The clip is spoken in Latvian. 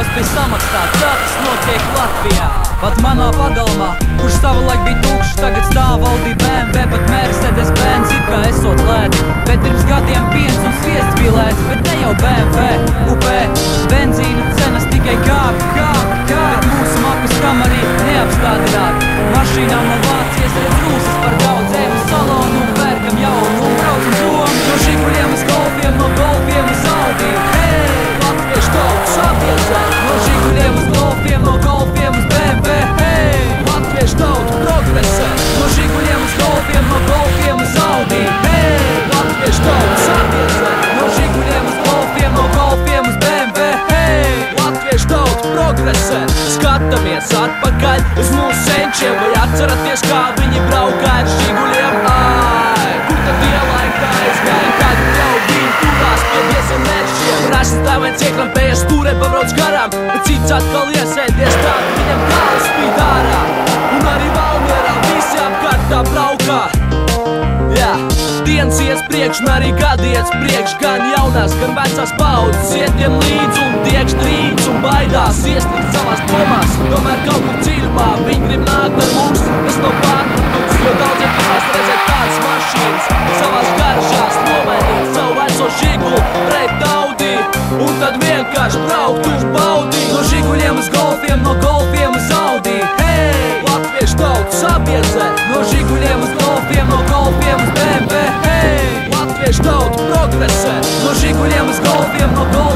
gados pie samaksāt, tā tas notiek Latvijā. Pat manā pagalmā, kurš savulaik bija tukšs, tagad stāv valdī BMW, pat Mercedes Benz it kā esot lēti. Bet pirms gadiem piens un sviests bija lēts, bet ne jau BMW, upē. Benzīna cenas tikai kāp, bet mūsu makas kam arī neapstādināt. Mašīnām no Vācijas redz rūsas par daudz, ejam salonu un pērkam jaunu un braucam prom. No Žiguļiem uz Golfiem, no Golfiem uz Audi. Hei, latviešu tautu sabiedrē. No Žiguļiem uz Golfiem, no Golfiem uz BMW. Hei, latviešu tautu progresē. No Žiguļiem uz Golfiem, no Golfiem uz Audi. Hei, latviešu tautu sabiedrē. No Žiguļiem uz Golfiem, no Golfiem uz BMW. Hei, latviešu tautu progresē. Skatāmies atpakaļ uz mūsu senčiem, vai atceraties, kā viņi braukā ar Žiguļiem? Ai, kur tad tie laika aizgāja, kad jau viņi turās pie viesiem mēršiem? Rašas tāvēns ieklampējas stūrē, pabrauc garām, bet cits atkal iesēdies tā, ka viņam kāls spīd ārā. Un arī Valmierā visi apkārt tā braukā. Jā, dienas ies priekš un arī gadi ies priekš, gan jaunās, gan vecās paudzes ietiem līdz un tiekš drīdz un baidās ieslikt savās domās. Tomēr kaut kur dziļumā viņi grib nākt ar mums, kas nav pārpratums, jo daudziem gribās redzēt tādas mašīnas, savās garšās nomainīt savu veco Žiguli pret Audi, un tad vienkārši braukt un baudīt. No Žiguļiem uz Golfiem, no Golfiem uz Audi. Hei, latviešu tautu sabiedrē. No Žiguļiem uz Golfiem, no Golfiem uz BMW. Hei, latviešu tautu progresē. No Žiguļiem uz Golfiem, no Golfiem